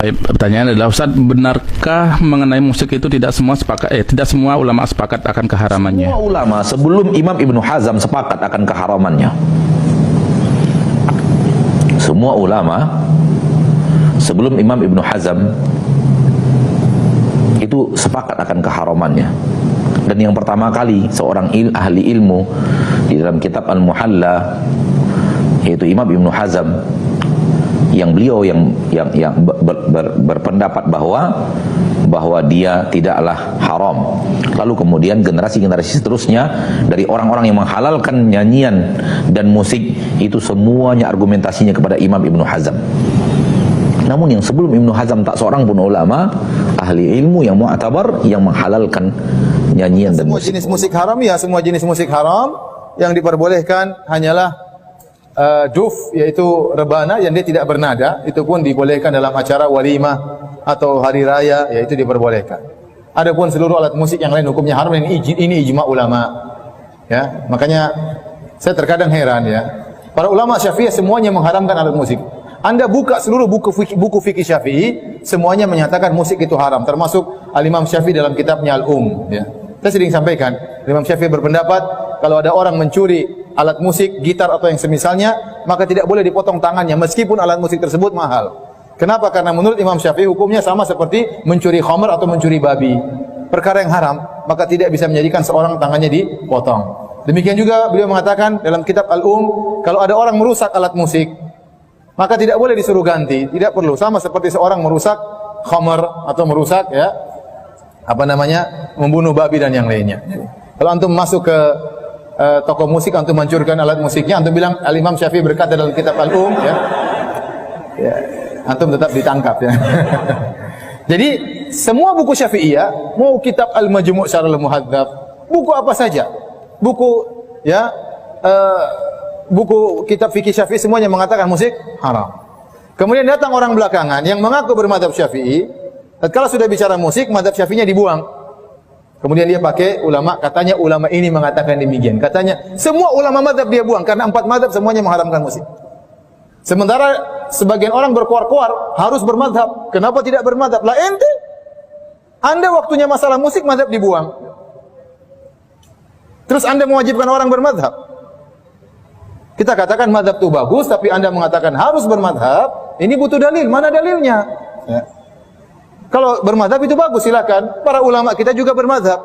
Baik, pertanyaan adalah Ustaz, benarkah mengenai musik itu tidak semua ulama sepakat akan keharamannya? Semua ulama sebelum Imam Ibnu Hazm sepakat akan keharamannya. Semua ulama sebelum Imam Ibnu Hazm itu sepakat akan keharamannya. Dan yang pertama kali seorang ahli ilmu di dalam kitab Al-Muhalla, yaitu Imam Ibnu Hazm, yang beliau yang berpendapat bahwa dia tidaklah haram. Lalu kemudian generasi-generasi seterusnya dari orang-orang yang menghalalkan nyanyian dan musik itu semuanya argumentasinya kepada Imam Ibnu Hazm. Namun yang sebelum Ibnu Hazm tak seorang pun ulama ahli ilmu yang mu'tabar yang menghalalkan nyanyian dan musik. Semua jenis musik haram, ya, semua jenis musik haram. Yang diperbolehkan hanyalah duf, yaitu rebana yang dia tidak bernada. Itu pun dibolehkan dalam acara walimah atau hari raya, yaitu diperbolehkan. Adapun seluruh alat musik yang lain hukumnya haram. Ini ijma ulama, ya. Makanya saya terkadang heran, ya, para ulama Syafi'i semuanya mengharamkan alat musik. Anda buka seluruh buku fikih Syafi'i, semuanya menyatakan musik itu haram, termasuk Al-Imam Syafi'i dalam kitabnya Al-Um, ya. Saya sering sampaikan, Imam Syafi'i berpendapat kalau ada orang mencuri alat musik, gitar atau yang semisalnya, maka tidak boleh dipotong tangannya meskipun alat musik tersebut mahal. Kenapa? Karena menurut Imam Syafi'i hukumnya sama seperti mencuri khamr atau mencuri babi. Perkara yang haram, maka tidak bisa menjadikan seorang tangannya dipotong. Demikian juga beliau mengatakan dalam kitab Al-Um, kalau ada orang merusak alat musik, maka tidak boleh disuruh ganti, tidak perlu. Sama seperti seorang merusak khamr atau merusak, ya, membunuh babi dan yang lainnya. Kalau antum masuk ke toko musik, antum hancurkan alat musiknya, antum bilang Al-Imam Syafi'i berkata dalam kitab Al-Um, ya, antum tetap ditangkap, ya. Jadi semua buku Syafi'iyah, mau kitab Al-Majmu' Syarh Al-Muhadzab, buku apa saja, buku, ya, buku kitab fikih Syafi'i semuanya mengatakan musik haram. Kemudian datang orang belakangan yang mengaku bermadzhab Syafi'i, tatkala sudah bicara musik, madzhab Syafi'inya dibuang. Kemudian dia pakai ulama, katanya ulama ini mengatakan demikian. Katanya semua ulama madzhab dia buang karena 4 madzhab semuanya mengharamkan musik. Sementara sebagian orang berkuar-kuar harus bermadzhab. Kenapa tidak bermadzhab? Lah ente, Anda waktunya masalah musik madzhab dibuang. Terus Anda mewajibkan orang bermadzhab. Kita katakan madzhab itu bagus, tapi Anda mengatakan harus bermadzhab. Ini butuh dalil. Mana dalilnya? Ya. Kalau bermadzhab itu bagus, silakan. Para ulama kita juga bermadzhab.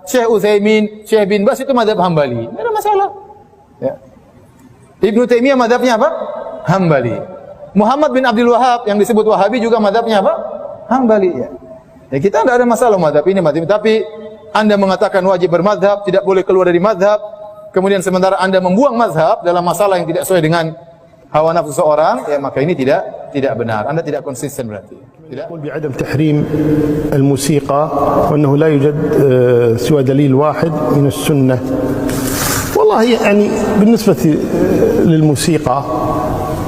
Syekh Utsaimin, Syekh bin Bas itu madzhab Hambali. Tidak ada masalah. Ya. Ibnu Taimiyah madzhabnya apa? Hambali. Muhammad bin Abdul Wahab yang disebut Wahabi juga madzhabnya apa? Hambali. Ya. Ya, kita tidak ada masalah madzhab ini, madzhab. Tapi Anda mengatakan wajib bermadzhab, tidak boleh keluar dari madzhab. Kemudian sementara Anda membuang mazhab dalam masalah yang tidak sesuai dengan hawa nafsu seorang, ya, maka ini tidak benar. Anda tidak konsisten berarti. يقول بعدم تحريم الموسيقى وأنه لا يوجد سوى دليل واحد من السنة. والله يعني بالنسبة للموسيقى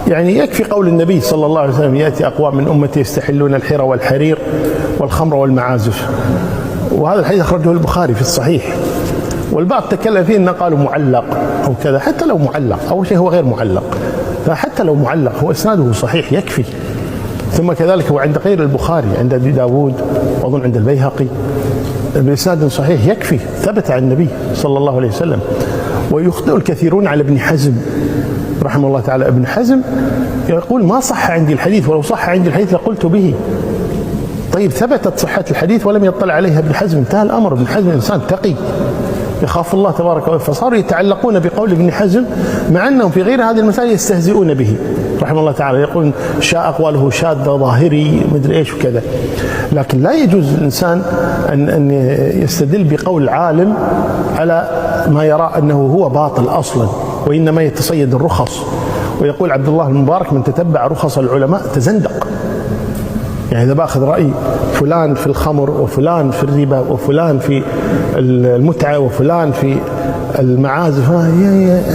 يعني يكفي قول النبي صلى الله عليه وسلم يأتي أقوام من أمتي يستحلون الحرى والحرير والخمر والمعازف، وهذا الحديث أخرجه البخاري في الصحيح. والبعض تكلم فيه أنه قالوا معلق أو كذا. حتى لو معلق، أول شيء هو غير معلق، فحتى لو معلق هو إسناده صحيح يكفي. ثم كذلك هو عند غير البخاري، عند أبي داود وأظن عند البيهقي بإسناد صحيح يكفي، ثبت عن النبي صلى الله عليه وسلم. ويخطئ الكثيرون على ابن حزم رحمه الله تعالى. ابن حزم يقول ما صح عندي الحديث، ولو صح عندي الحديث لقلت به. طيب ثبتت صحة الحديث ولم يطلع عليها ابن حزم، انتهى الأمر. ابن حزم إنسان تقي يخاف الله تبارك وتعالى، فصاروا يتعلقون بقول ابن حزم مع أنهم في غير هذه المسائل يستهزئون به رحمه الله تعالى، يقول شاء أقواله شاذة ظاهري مدري إيش وكذا. لكن لا يجوز الإنسان أن يستدل بقول عالم على ما يرى أنه هو باطل أصلا، وإنما يتصيد الرخص. ويقول عبد الله المبارك من تتبع رخص العلماء تزندق. يعني إذا باخذ رأي فلان في الخمر وفلان في الربا وفلان في المتعة وفلان في المعازف،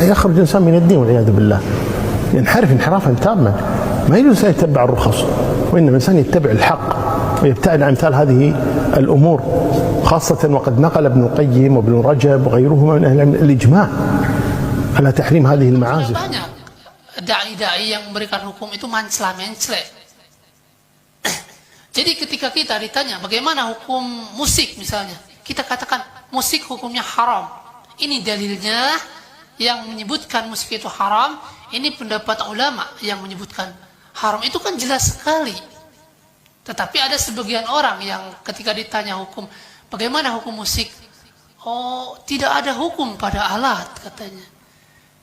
يخرج إنسان من الدين والعياذ بالله، ينحرف انحرافا تاما. ما يجوز أن يتبع الرخص، وإنما الإنسان يتبع الحق ويبتعد عن مثال هذه الأمور، خاصة وقد نقل ابن القيم وابن رجب وغيرهما من أهل العلم الإجماع على تحريم هذه المعازف. Dai-dai yang memberikan hukum itu mancla-mencle. Jadi ketika kita ditanya bagaimana hukum musik misalnya, kita katakan musik hukumnya haram. Ini dalilnya yang menyebutkan musik itu haram. Ini pendapat ulama yang menyebutkan haram. Itu kan jelas sekali. Tetapi ada sebagian orang yang ketika ditanya hukum, bagaimana hukum musik? Oh, tidak ada hukum pada alat katanya.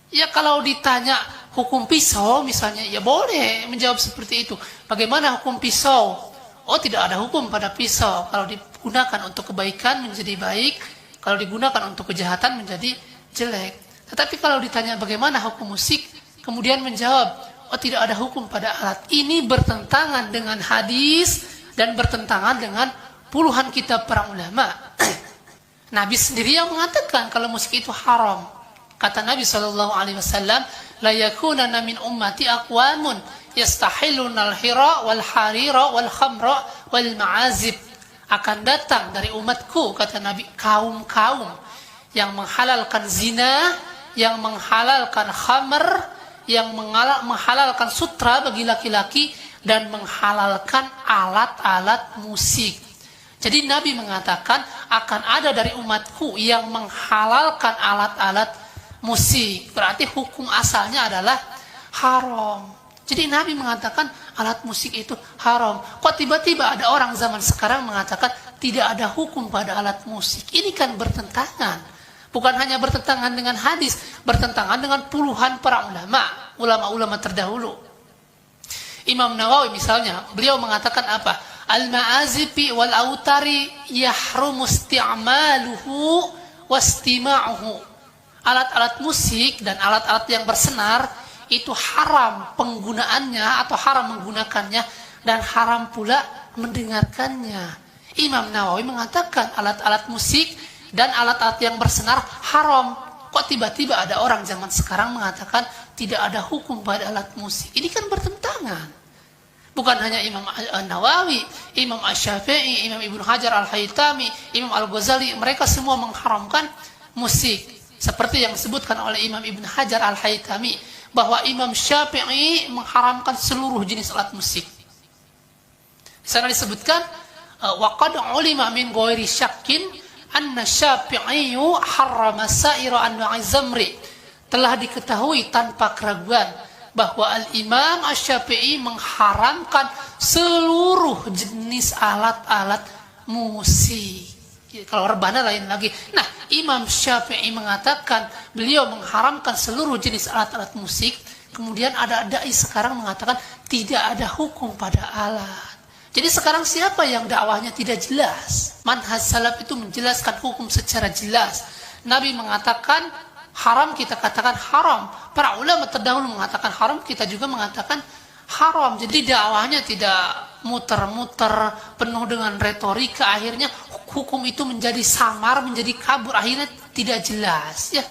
Ya kalau ditanya hukum pisau misalnya, ya boleh menjawab seperti itu. Bagaimana hukum pisau? Oh, tidak ada hukum pada pisau. Kalau digunakan untuk kebaikan menjadi baik, kalau digunakan untuk kejahatan menjadi jelek. Tetapi kalau ditanya bagaimana hukum musik, kemudian menjawab, oh tidak ada hukum pada alat. Ini bertentangan dengan hadis dan bertentangan dengan puluhan kitab para ulama. Nabi sendiri yang mengatakan kalau musik itu haram. Kata Nabi SAW, la yakunana min ummati aqwamun yastahilluna al-hira wal harira wal khamra wal ma'azib. Akan datang dari umatku, kata Nabi, kaum-kaum yang menghalalkan zina, yang menghalalkan khamr, yang menghalalkan sutra bagi laki-laki, dan menghalalkan alat-alat musik. Jadi Nabi mengatakan akan ada dari umatku yang menghalalkan alat-alat musik. Berarti hukum asalnya adalah haram. Jadi Nabi mengatakan alat musik itu haram. Kok tiba-tiba ada orang zaman sekarang mengatakan tidak ada hukum pada alat musik? Ini kan bertentangan. Bukan hanya bertentangan dengan hadis, bertentangan dengan puluhan para ulama terdahulu. Imam Nawawi misalnya, beliau mengatakan apa? Al-ma'azifi wal autari yahrumu isti'maluhu wastima'uhu. Alat-alat musik dan alat-alat yang bersenar itu haram penggunaannya atau haram menggunakannya, dan haram pula mendengarkannya. Imam Nawawi mengatakan alat-alat musik dan alat-alat yang bersenar haram. Kok tiba-tiba ada orang zaman sekarang mengatakan tidak ada hukum pada alat musik? Ini kan bertentangan. Bukan hanya Imam Nawawi, Imam Asy-Syafi'i, Imam Ibnu Hajar Al-Haytami, Imam Al-Ghazali, mereka semua mengharamkan musik. Seperti yang disebutkan oleh Imam Ibnu Hajar Al-Haytami, bahwa Imam Syafi'i mengharamkan seluruh jenis alat musik. Di sana disebutkan, wa qad ulima min ghairi syakkin anna Syafi'i harrama sa'ira anwa'i zamri. Telah diketahui tanpa keraguan bahwa Al-Imam Asy-Syafi'i mengharamkan seluruh jenis alat-alat musik. Kalau rebana lain lagi. Nah, Imam Syafi'i mengatakan beliau mengharamkan seluruh jenis alat-alat musik. Kemudian ada dai sekarang mengatakan tidak ada hukum pada alat. Jadi sekarang siapa yang dakwahnya tidak jelas? Manhaj salaf itu menjelaskan hukum secara jelas. Nabi mengatakan haram, kita katakan haram. Para ulama terdahulu mengatakan haram, kita juga mengatakan haram. Jadi dakwahnya tidak muter-muter, penuh dengan retorika. Akhirnya hukum itu menjadi samar, menjadi kabur, akhirnya tidak jelas. Ya,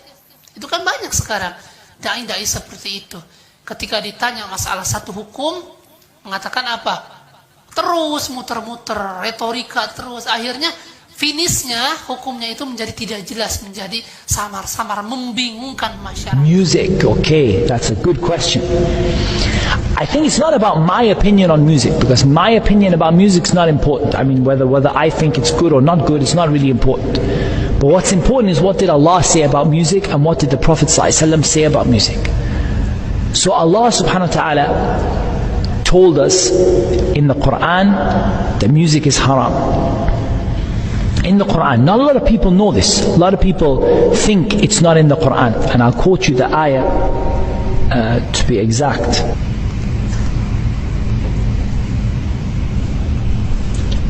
itu kan banyak sekarang dai-dai seperti itu. Ketika ditanya masalah satu hukum, mengatakan apa? Terus muter-muter, retorika terus. Akhirnya finishnya hukumnya itu menjadi tidak jelas, menjadi samar-samar, membingungkan masyarakat. Music, okay, that's a good question. I think it's not about my opinion on music, because my opinion about music is not important. I mean, whether I think it's good or not good, it's not really important. But what's important is what did Allah say about music, and what did the Prophet ﷺ say about music. So Allah subhanahu wa ta'ala told us in the Quran that music is haram. In the Quran. Not a lot of people know this. A lot of people think it's not in the Quran. And I'll quote you the ayah to be exact.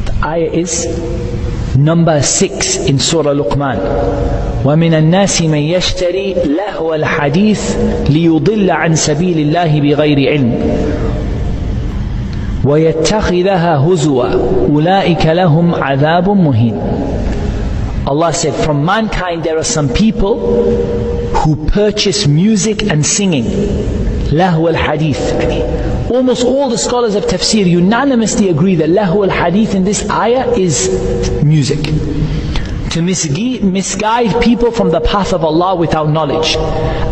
The ayah is number 6 in Surah Luqman. وَمِنَ النَّاسِ مَنْ يَشْتَرِي لَهْوَ الْحَدِيثِ لِيُضِلَّ عَنْ سَبِيلِ اللَّهِ بِغَيْرِ عِلْمٍ وَيَتَّخِذَهَا هُزُوًا أُولَئِكَ لَهُمْ عَذَابٌ مُهِينٌ. Allah said, from mankind there are some people who purchase music and singing. Lahu al-hadith. Almost all the scholars of tafsir unanimously agree that lahu al-hadith in this ayah is music. To misguide people from the path of Allah without knowledge.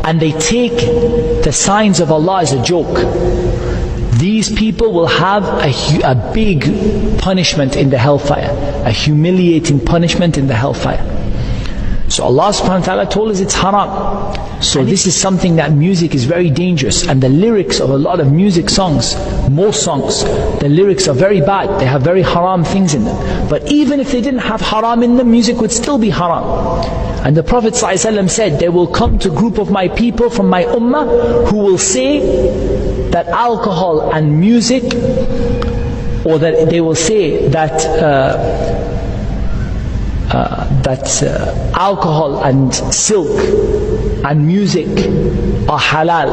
And they take the signs of Allah as a joke. these people will have a big punishment in the hellfire, a humiliating punishment in the hellfire. So Allah subhanahu wa ta'ala told us it's haram. So this is something that music is very dangerous, and the lyrics of a lot of music songs, most songs, the lyrics are very bad. They have very haram things in them. But even if they didn't have haram in them, music would still be haram. And the Prophet ﷺ said, there will come to a group of my people from my ummah who will say that alcohol and music, or that they will say that alcohol and silk and music are halal.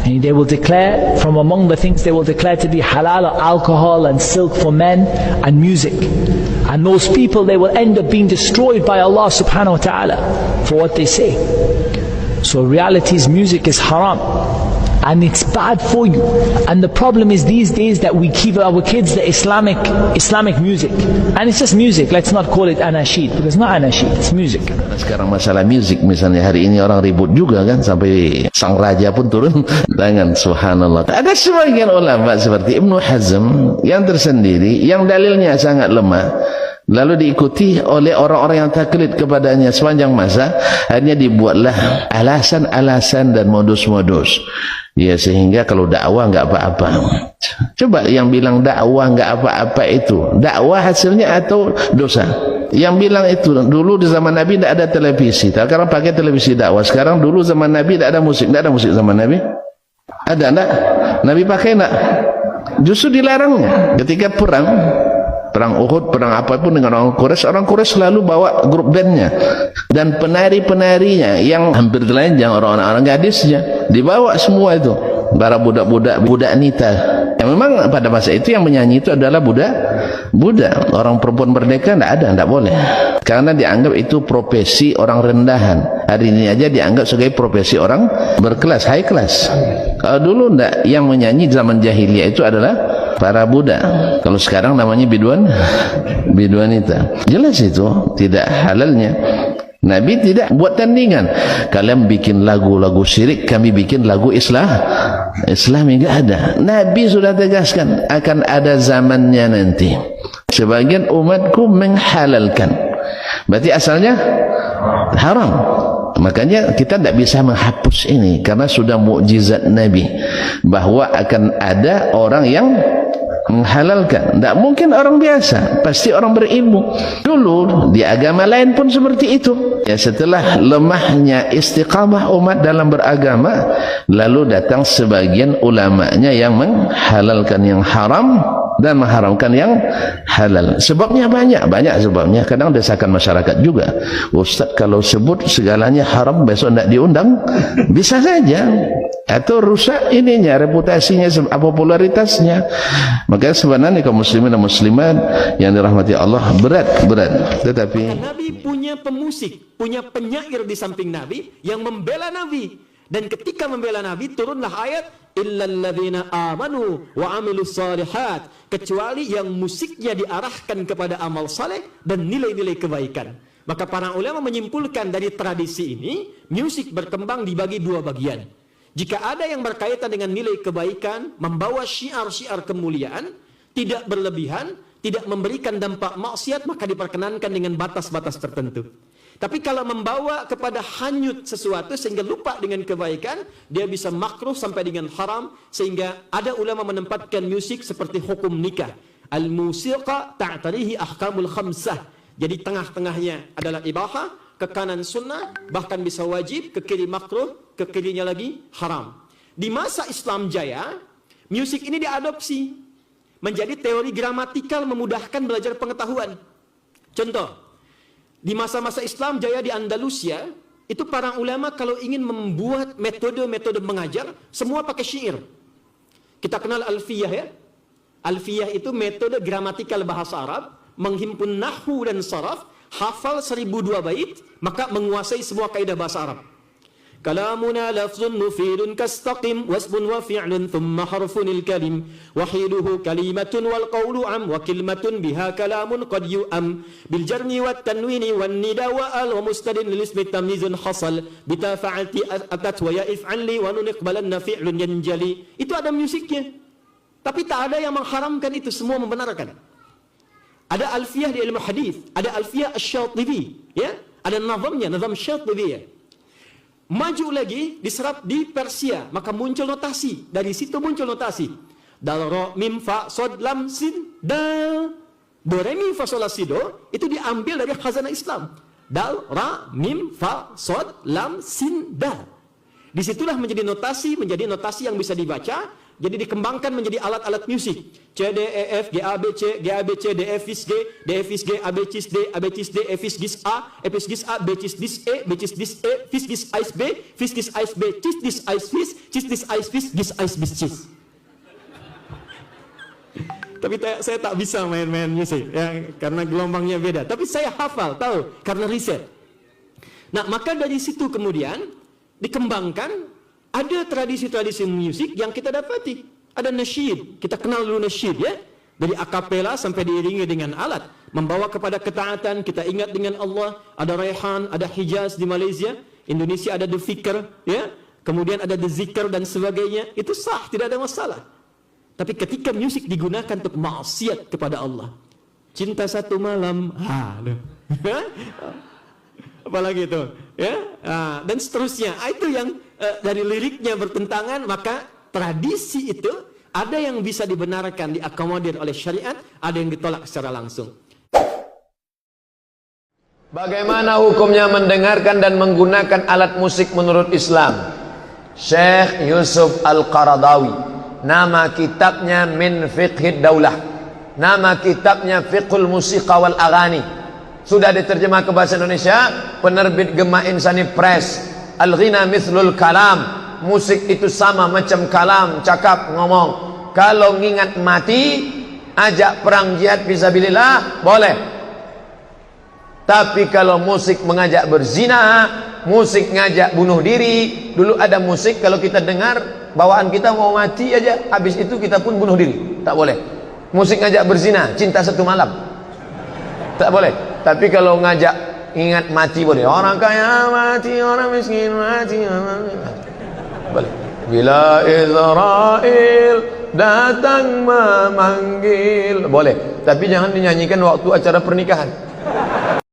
And they will declare, from among the things they will declare to be halal are alcohol and silk for men and music. And those people, they will end up being destroyed by Allah subhanahu wa ta'ala for what they say. So reality is music is haram. And it's bad for you. And the problem is these days that we give our kids the Islamic music. And it's just music. Let's not call it anashid, because it's not anashid, it's music. Sekarang masalah music, misalnya hari ini orang ribut juga kan, sampai sang raja pun turun tangan, subhanallah. Ada sebagian ulama seperti Ibnu Hazm yang tersendiri, yang dalilnya sangat lemah, lalu diikuti oleh orang-orang yang taklid kepadanya sepanjang masa. Akhirnya dibuatlah alasan-alasan dan modus-modus. Ya, sehingga kalau dakwah nggak apa-apa. Coba yang bilang dakwah nggak apa-apa itu dakwah hasilnya atau dosa? Yang bilang itu dulu di zaman Nabi tidak ada televisi, sekarang pakai televisi dakwah. Sekarang dulu zaman Nabi tidak ada musik zaman Nabi. Ada enggak? Nabi pakai enggak? Justru dilarangnya ketika perang Uhud, perang apapun dengan orang Quraisy selalu bawa grup bandnya dan penari-penarinya yang hampir telanjang, orang-orang gadisnya dibawa semua itu, para budak nita. Yang memang pada masa itu yang menyanyi itu adalah budak. Orang perempuan merdeka tidak boleh, karena dianggap itu profesi orang rendahan. Hari ini aja dianggap sebagai profesi orang berkelas, high class. Kalau dulu tidak, yang menyanyi zaman jahiliyah itu adalah para budak. Kalau sekarang namanya biduanita. Jelas itu tidak halalnya. Nabi tidak buat tandingan. Kalian bikin lagu-lagu syirik, kami bikin lagu Islami, enggak ada. Nabi sudah tegaskan akan ada zamannya nanti sebagian umatku menghalalkan. Berarti asalnya haram. Makanya kita tidak bisa menghapus ini, karena sudah mukjizat Nabi bahwa akan ada orang yang menghalalkan. Tidak mungkin orang biasa, pasti orang berilmu. Dulu di agama lain pun seperti itu. Ya, setelah lemahnya istiqamah umat dalam beragama, lalu datang sebagian ulamanya yang menghalalkan yang haram dan mengharamkan yang halal. Sebabnya banyak sebabnya. Kadang desakan masyarakat juga, Ustaz kalau sebut segalanya haram besok tidak diundang, bisa saja, atau rusak ininya, reputasinya, popularitasnya. Maka sebenarnya kaum muslimin dan muslimat yang dirahmati Allah berat. Tetapi Nabi punya pemusik, punya penyair di samping Nabi yang membela Nabi. Dan ketika membela Nabi, turunlah ayat illalladzina amanu wa amilus solihat, kecuali yang musiknya diarahkan kepada amal saleh dan nilai-nilai kebaikan. Maka para ulama menyimpulkan dari tradisi ini, musik berkembang dibagi dua bagian. Jika ada yang berkaitan dengan nilai kebaikan, membawa syiar-syiar kemuliaan, tidak berlebihan, tidak memberikan dampak maksiat, maka diperkenankan dengan batas-batas tertentu. Tapi kalau membawa kepada hanyut sesuatu sehingga lupa dengan kebaikan, dia bisa makruh sampai dengan haram. Sehingga ada ulama menempatkan musik seperti hukum nikah. Al-musiqa ta'tarihi ahkamul khamsah. Jadi tengah-tengahnya adalah ibahah, ke kanan sunnah, bahkan bisa wajib, ke kiri makruh, ke kirinya lagi haram. Di masa Islam jaya, musik ini diadopsi menjadi teori gramatikal memudahkan belajar pengetahuan. Contoh, di masa-masa Islam jaya di Andalusia, itu para ulama kalau ingin membuat metode-metode mengajar, semua pakai syair. Kita kenal alfiyah ya. Alfiyah itu metode gramatikal bahasa Arab, menghimpun nahwu dan saraf, hafal 1002 bait, maka menguasai semua kaidah bahasa Arab. Kalamuna lafzun mufidun kastaqim wasbun wa fi'lun thumma harfunil kalim wahiduhu kalimatun wal qawlu am wa kalimatun biha kalamun qad yu'am bil jarni wat tanwini wan nida wa al wa mustadin lil ismi tamyizun hasal bita fa'alti atat wa ya if'al li wa nun iqbalanna fi'lun yanjali. Itu ada musiknya. Tapi tak ada yang mengharamkan itu, semua membenarkan. Ada alfiyah di ilmu hadis, ada alfiyah asy-Syatibi, ya, ada nazamnya, nazam Syatibi ya. Maju lagi diserap di Persia, maka muncul notasi. Dari situ muncul notasi. Dal ra mim fa sod lam sin dal. Do re mi fa sol la si do itu diambil dari khazanah Islam. Dal ra mim fa sod lam sin dal. Disitulah menjadi notasi yang bisa dibaca. Jadi dikembangkan menjadi alat-alat musik. C, D, E, F, G, A, B, C, G, A, B, C, D, F, is G, D, F, is G, A, B, cis D, A, B, cis D, F, is gis A, F, is gis A, B, cis dis E, B, cis dis E, fis gis ais B, fis gis ais B, cis dis ais fis, cis dis ais fis, gis ais bis cis. Tapi saya tak bisa main-main musik, ya, karena gelombangnya beda. Tapi saya hafal, tahu, karena riset. Nah, maka dari situ kemudian dikembangkan. Ada tradisi-tradisi musik yang kita dapati. Ada nasyid, kita kenal dulu nasyid ya. Dari akapela sampai diiringi dengan alat. Membawa kepada ketaatan, kita ingat dengan Allah. Ada Raihan, ada Hijaz di Malaysia. Indonesia ada The Fikr ya. Kemudian ada The Zikr dan sebagainya. Itu sah, tidak ada masalah. Tapi ketika musik digunakan untuk maksiat kepada Allah. Cinta satu malam. Apalagi itu ya, dan seterusnya. Itu yang dari liriknya bertentangan, maka tradisi itu ada yang bisa dibenarkan, diakomodir oleh syariat, ada yang ditolak secara langsung. Bagaimana hukumnya mendengarkan dan menggunakan alat musik menurut Islam? Syekh Yusuf Al-Qaradawi, nama kitabnya Min Fiqhid Daulah, nama kitabnya Fiqhul Musiqa wal Aghani. Sudah diterjemah ke bahasa Indonesia, penerbit Gema Insani Press. Al-ghina mithlul kalam, musik itu sama macam kalam, cakap, ngomong. Kalau ngingat mati, ajak perang jihad fisabilillah, boleh. Tapi kalau musik mengajak berzina, musik ngajak bunuh diri, dulu ada musik kalau kita dengar, bawaan kita mau mati aja, habis itu kita pun bunuh diri, tak boleh. Musik ngajak berzina, cinta satu malam, tak boleh. Tapi kalau ngajak ingat mati boleh. Orang kaya mati, orang miskin mati, boleh. Bila Israel datang memanggil, boleh. Tapi jangan dinyanyikan waktu acara pernikahan.